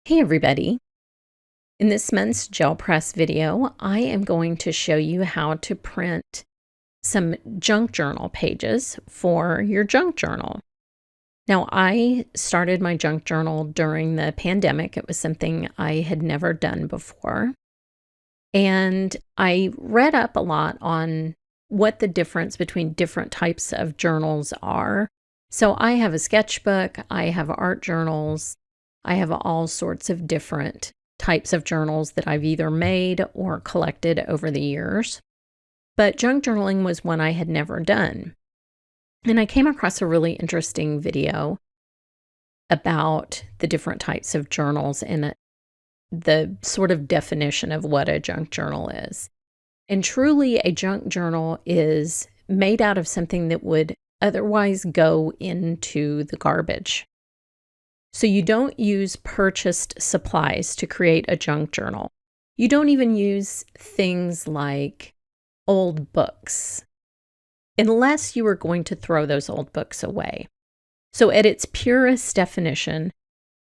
Hey everybody! In this month's gel press video, I am going to show you how to print some junk journal pages for your junk journal. Now, I started my junk journal during the pandemic. It was something I had never done before. And I read up a lot on what the difference between different types of journals are. So I have a sketchbook, I have art journals, I have all sorts of different types of journals that I've either made or collected over the years. But junk journaling was one I had never done. And I came across a really interesting video about the different types of journals and the sort of definition of what a junk journal is. And truly, a junk journal is made out of something that would otherwise go into the garbage. So you don't use purchased supplies to create a junk journal. You don't even use things like old books, unless you are going to throw those old books away. So at its purest definition,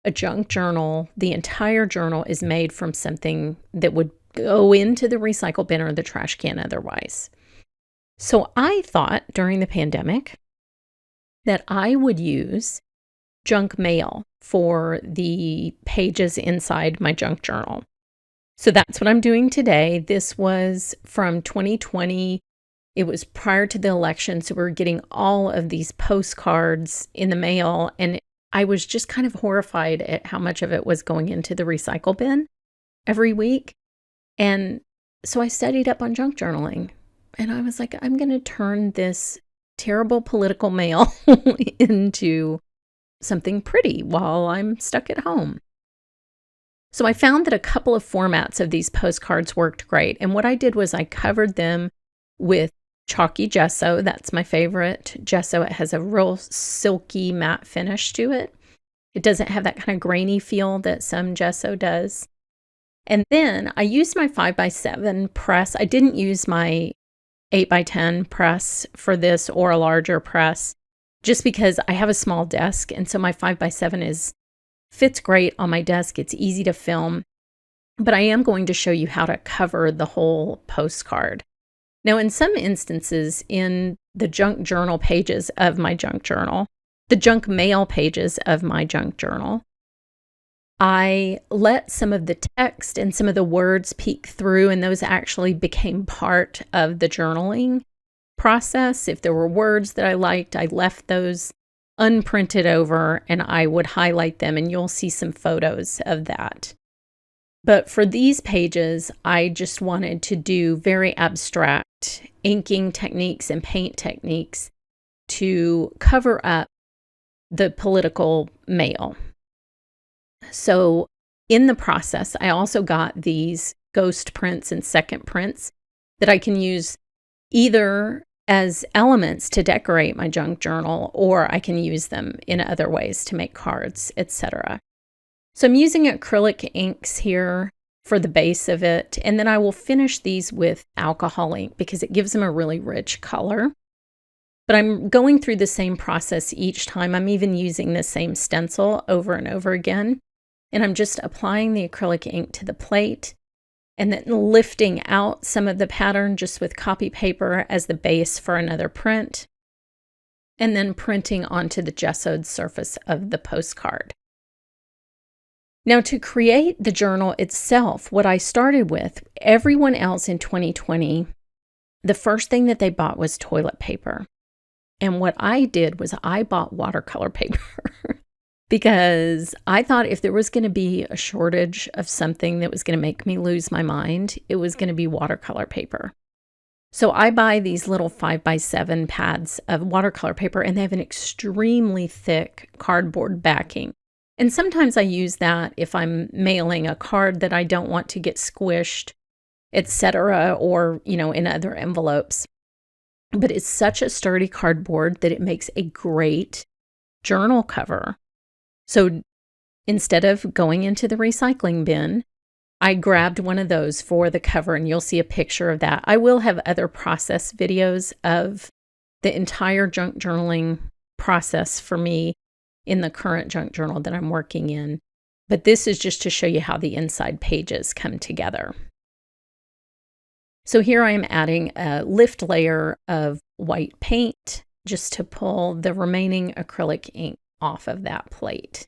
a junk journal, the entire journal is made from something that would go into the recycle bin or the trash can otherwise. So I thought during the pandemic that I would use junk mail for the pages inside my junk journal. So that's what I'm doing today. This was from 2020. It was prior to the election, so we were getting all of these postcards in the mail, and I was just kind of horrified at how much of it was going into the recycle bin every week. And so I studied up on junk journaling, and I was like, I'm going to turn this terrible political mail into something pretty while I'm stuck at home. So I found that a couple of formats of these postcards worked great. And what I did was I covered them with chalky gesso. That's my favorite gesso. It has a real silky matte finish to it. It doesn't have that kind of grainy feel that some gesso does. And then I used my 5x7 press. I didn't use my 8x10 press for this or a larger press, just because I have a small desk, and so my 5x7 fits great on my desk. It's easy to film, but I am going to show you how to cover the whole postcard. Now, in some instances, in the junk journal pages of my junk journal, the junk mail pages of my junk journal, I let some of the text and some of the words peek through, and those actually became part of the journaling process. If there were words that I liked, I left those unprinted over and I would highlight them, and you'll see some photos of that. But for these pages, I just wanted to do very abstract inking techniques and paint techniques to cover up the political mail. So in the process, I also got these ghost prints and second prints that I can use either as elements to decorate my junk journal, or I can use them in other ways to make cards, etc. So I'm using acrylic inks here for the base of it, and then I will finish these with alcohol ink because it gives them a really rich color. But I'm going through the same process each time. I'm even using the same stencil over and over again, and I'm just applying the acrylic ink to the plate and then lifting out some of the pattern just with copy paper as the base for another print, and then printing onto the gessoed surface of the postcard. Now, to create the journal itself, what I started with, everyone else in 2020, the first thing that they bought was toilet paper. And what I did was I bought watercolor paper because I thought if there was going to be a shortage of something that was going to make me lose my mind, it was going to be watercolor paper. So I buy these little 5x7 pads of watercolor paper, and they have an extremely thick cardboard backing. And sometimes I use that if I'm mailing a card that I don't want to get squished, etc., or, in other envelopes. But it's such a sturdy cardboard that it makes a great journal cover. So instead of going into the recycling bin, I grabbed one of those for the cover, and you'll see a picture of that. I will have other process videos of the entire junk journaling process for me in the current junk journal that I'm working in. But this is just to show you how the inside pages come together. So here I am adding a lift layer of white paint just to pull the remaining acrylic ink off of that plate.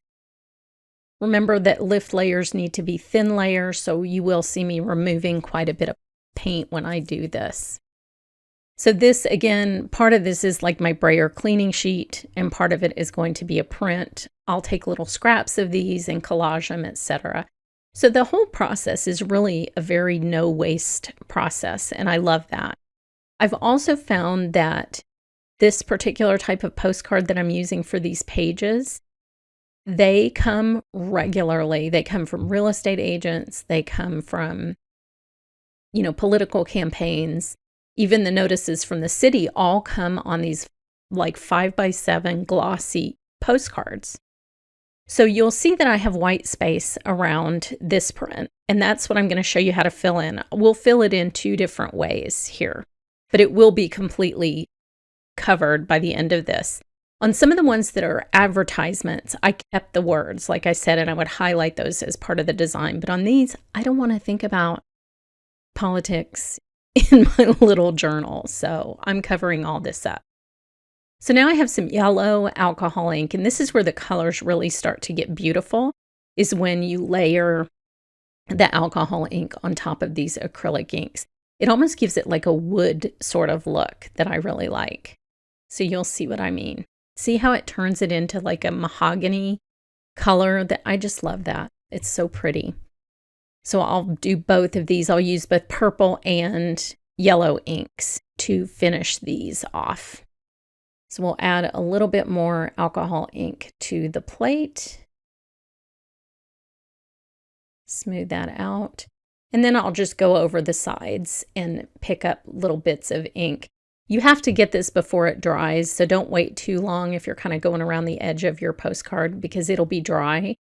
Remember that lift layers need to be thin layers, so you will see me removing quite a bit of paint when I do this. So this, again, part of this is like my brayer cleaning sheet, and part of it is going to be a print. I'll take little scraps of these and collage them, etc. So the whole process is really a very no waste process, and I love that. I've also found that this particular type of postcard that I'm using for these pages, they come regularly. They come from real estate agents. They come from, political campaigns. Even the notices from the city all come on these like 5x7 glossy postcards. So you'll see that I have white space around this print, and that's what I'm going to show you how to fill in. We'll fill it in 2 different ways here, but it will be completely covered by the end of this. On some of the ones that are advertisements, I kept the words, like I said, and I would highlight those as part of the design. But on these, I don't want to think about politics in my little journal, so I'm covering all this up. So now I have some yellow alcohol ink, and this is where the colors really start to get beautiful, is when you layer the alcohol ink on top of these acrylic inks. It almost gives it like a wood sort of look that I really like. So you'll see what I mean. See how it turns it into like a mahogany color? That I just love that. It's so pretty. So I'll do both of these. I'll use both purple and yellow inks to finish these off. So we'll add a little bit more alcohol ink to the plate. Smooth that out. And then I'll just go over the sides and pick up little bits of ink. You have to get this before it dries, so don't wait too long if you're kind of going around the edge of your postcard, because it'll be dry,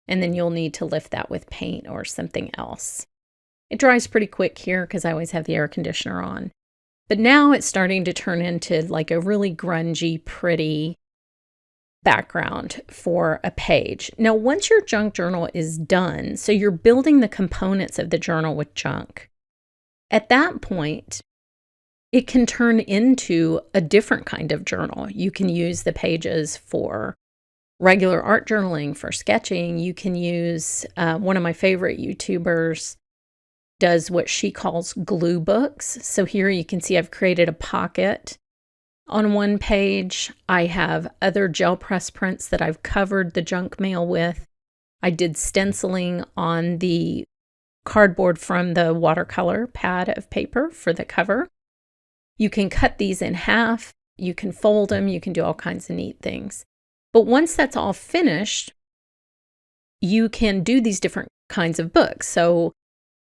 and then you'll need to lift that with paint or something else. It dries pretty quick here because I always have the air conditioner on. But now it's starting to turn into like a really grungy, pretty background for a page. Now, once your junk journal is done, so you're building the components of the journal with junk, at that point, it can turn into a different kind of journal. You can use the pages for regular art journaling, for sketching. You can use, one of my favorite YouTubers does what she calls glue books. So here you can see I've created a pocket on one page. I have other gel press prints that I've covered the junk mail with. I did stenciling on the cardboard from the watercolor pad of paper for the cover. You can cut these in half, you can fold them, you can do all kinds of neat things. But once that's all finished, you can do these different kinds of books. So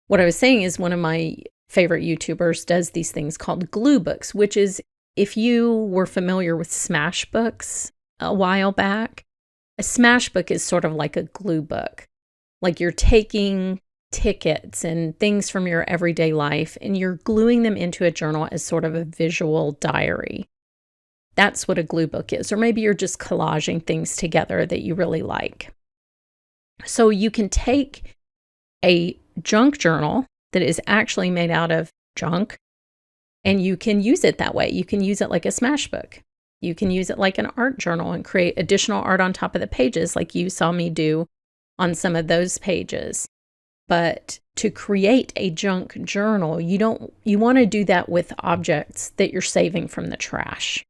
what I was saying is one of my favorite YouTubers does these things called glue books, which is, if you were familiar with Smash books a while back, a Smash book is sort of like a glue book. Like you're taking tickets and things from your everyday life and you're gluing them into a journal as sort of a visual diary. That's what a glue book is. Or maybe you're just collaging things together that you really like. So you can take a junk journal that is actually made out of junk, and you can use it that way. You can use it like a Smash book. You can use it like an art journal and create additional art on top of the pages, like you saw me do on some of those pages. But to create a junk journal, you want to do that with objects that you're saving from the trash.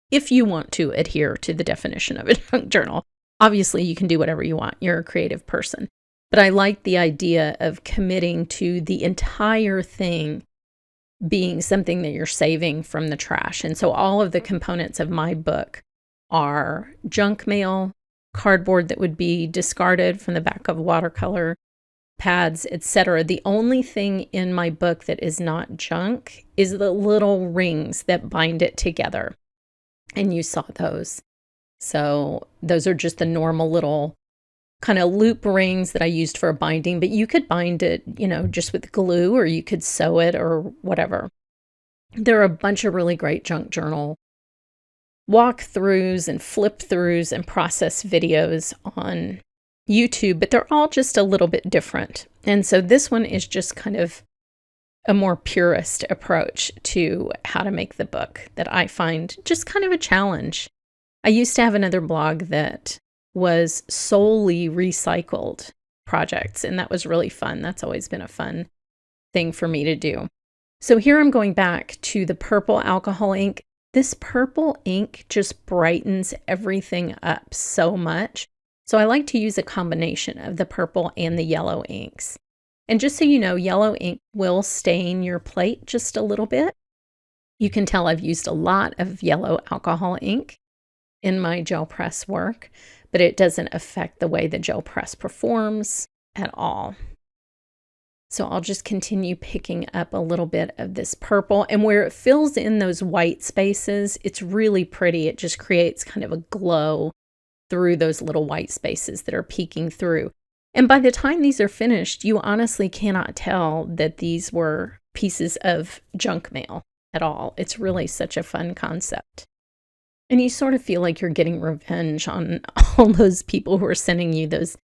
If you want to adhere to the definition of a junk journal, obviously you can do whatever you want. You're a creative person. But I like the idea of committing to the entire thing being something that you're saving from the trash. And so all of the components of my book are junk mail, cardboard that would be discarded from the back of watercolor, pads, etc. The only thing in my book that is not junk is the little rings that bind it together. And you saw those. So those are just the normal little kind of loop rings that I used for binding, but you could bind it, you know, just with glue, or you could sew it or whatever. There are a bunch of really great junk journal walkthroughs and flip throughs and process videos on YouTube, but they're all just a little bit different. And so this one is just kind of a more purist approach to how to make the book that I find just kind of a challenge. I used to have another blog that was solely recycled projects, and that was really fun. That's always been a fun thing for me to do. So here I'm going back to the purple alcohol ink. This purple ink just brightens everything up so much. So I like to use a combination of the purple and the yellow inks. And just so you know, yellow ink will stain your plate just a little bit. You can tell I've used a lot of yellow alcohol ink in my gel press work, but it doesn't affect the way the gel press performs at all. So I'll just continue picking up a little bit of this purple, and where it fills in those white spaces, it's really pretty. It just creates kind of a glow through those little white spaces that are peeking through. And by the time these are finished, you honestly cannot tell that these were pieces of junk mail at all. It's really such a fun concept. And you sort of feel like you're getting revenge on all those people who are sending you those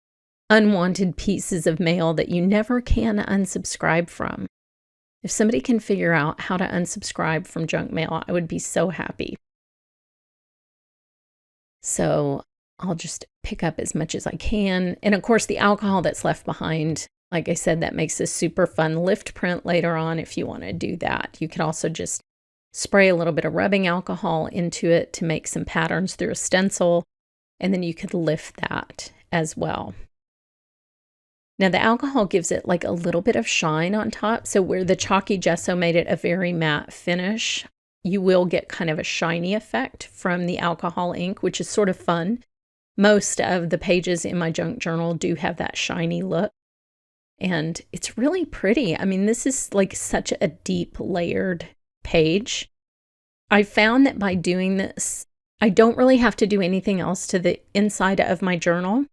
unwanted pieces of mail that you never can unsubscribe from. If somebody can figure out how to unsubscribe from junk mail, I would be so happy. So I'll just pick up as much as I can. And of course, the alcohol that's left behind, like I said, that makes a super fun lift print later on if you want to do that. You could also just spray a little bit of rubbing alcohol into it to make some patterns through a stencil, and then you could lift that as well. Now the alcohol gives it like a little bit of shine on top, so where the chalky gesso made it a very matte finish, you will get kind of a shiny effect from the alcohol ink, which is sort of fun. Most of the pages in my junk journal do have that shiny look, and it's really pretty. I mean, this is like such a deep layered page. I found that by doing this, I don't really have to do anything else to the inside of my journal.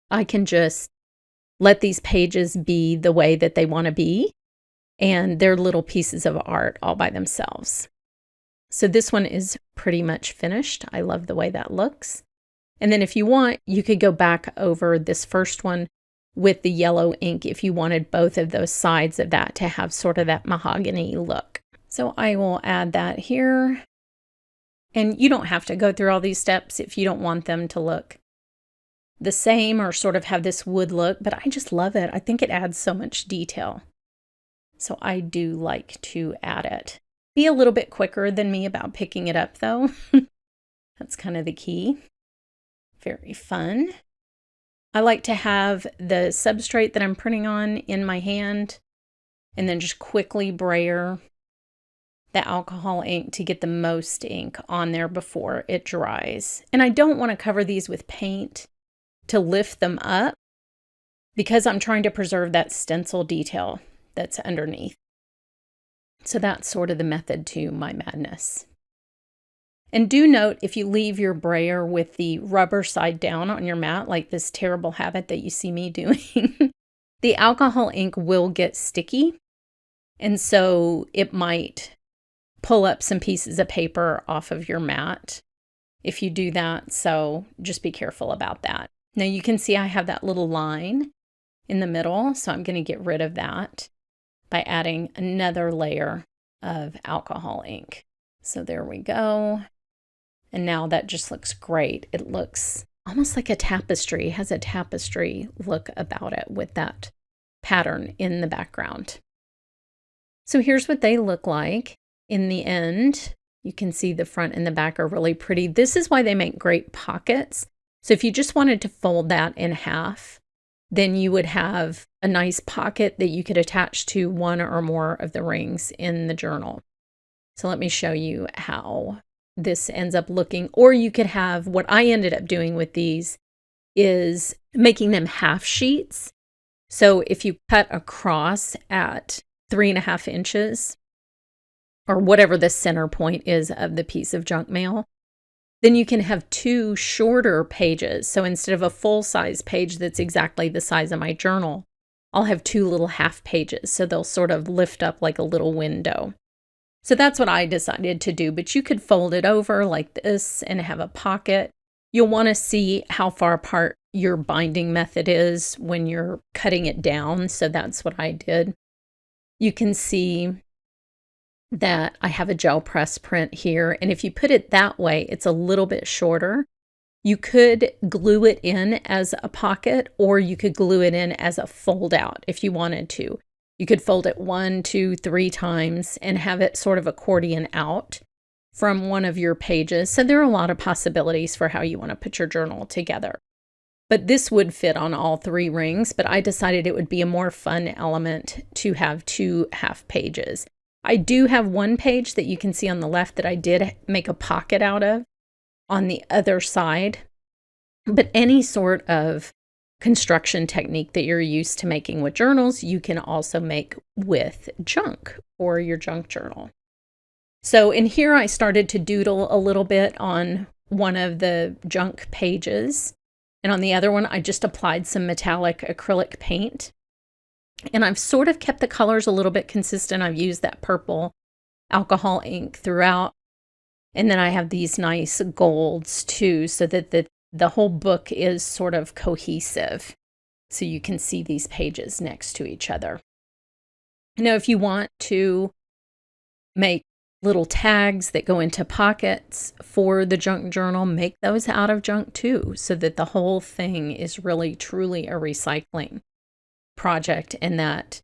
I can just let these pages be the way that they want to be, and they're little pieces of art all by themselves. So this one is pretty much finished. I love the way that looks. And then if you want, you could go back over this first one with the yellow ink if you wanted both of those sides of that to have sort of that mahogany look. So I will add that here. And you don't have to go through all these steps if you don't want them to look the same or sort of have this wood look, but I just love it. I think it adds so much detail. So I do like to add it. Be a little bit quicker than me about picking it up though. That's kind of the key. Very fun. I like to have the substrate that I'm printing on in my hand and then just quickly brayer the alcohol ink to get the most ink on there before it dries. And I don't want to cover these with paint to lift them up because I'm trying to preserve that stencil detail that's underneath. So that's sort of the method to my madness. And do note, if you leave your brayer with the rubber side down on your mat, like this terrible habit that you see me doing, the alcohol ink will get sticky. And so it might pull up some pieces of paper off of your mat if you do that. So just be careful about that. Now you can see I have that little line in the middle, so I'm going to get rid of that by adding another layer of alcohol ink. So there we go. And now that just looks great. It looks almost like a tapestry. It has a tapestry look about it with that pattern in the background. So here's what they look like in the end. You can see the front and the back are really pretty. This is why they make great pockets. So if you just wanted to fold that in half, then you would have a nice pocket that you could attach to one or more of the rings in the journal. So let me show you how this ends up looking. Or you could have, what I ended up doing with these is making them half sheets. So if you cut across at 3.5 inches, or whatever the center point is of the piece of junk mail, then you can have 2 shorter pages. So instead of a full-size page that's exactly the size of my journal, I'll have 2 little half pages. So they'll sort of lift up like a little window. So that's what I decided to do, but you could fold it over like this and have a pocket. You'll want to see how far apart your binding method is when you're cutting it down. So that's what I did. You can see that I have a gel press print here. And if you put it that way, it's a little bit shorter. You could glue it in as a pocket, or you could glue it in as a fold out if you wanted to. You could fold it 1, 2, 3 times and have it sort of accordion out from one of your pages. So there are a lot of possibilities for how you want to put your journal together. But this would fit on all 3 rings, but I decided it would be a more fun element to have 2 half pages. I do have one page that you can see on the left that I did make a pocket out of on the other side, but any sort of construction technique that you're used to making with journals, you can also make with junk or your junk journal. So in here, I started to doodle a little bit on one of the junk pages, and on the other one, I just applied some metallic acrylic paint. And I've sort of kept the colors a little bit consistent. I've used that purple alcohol ink throughout. And then I have these nice golds too, so that the whole book is sort of cohesive. So you can see these pages next to each other. Now, if you want to make little tags that go into pockets for the junk journal, make those out of junk too, so that the whole thing is really truly a recycling project, and that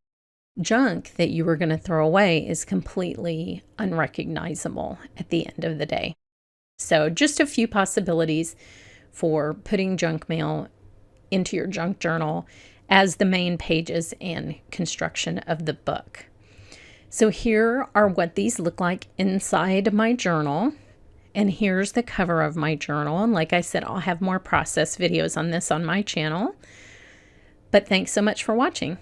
junk that you were going to throw away is completely unrecognizable at the end of the day. So just a few possibilities for putting junk mail into your junk journal as the main pages and construction of the book. So here are what these look like inside my journal. And here's the cover of my journal. And like I said, I'll have more process videos on this on my channel. But thanks so much for watching.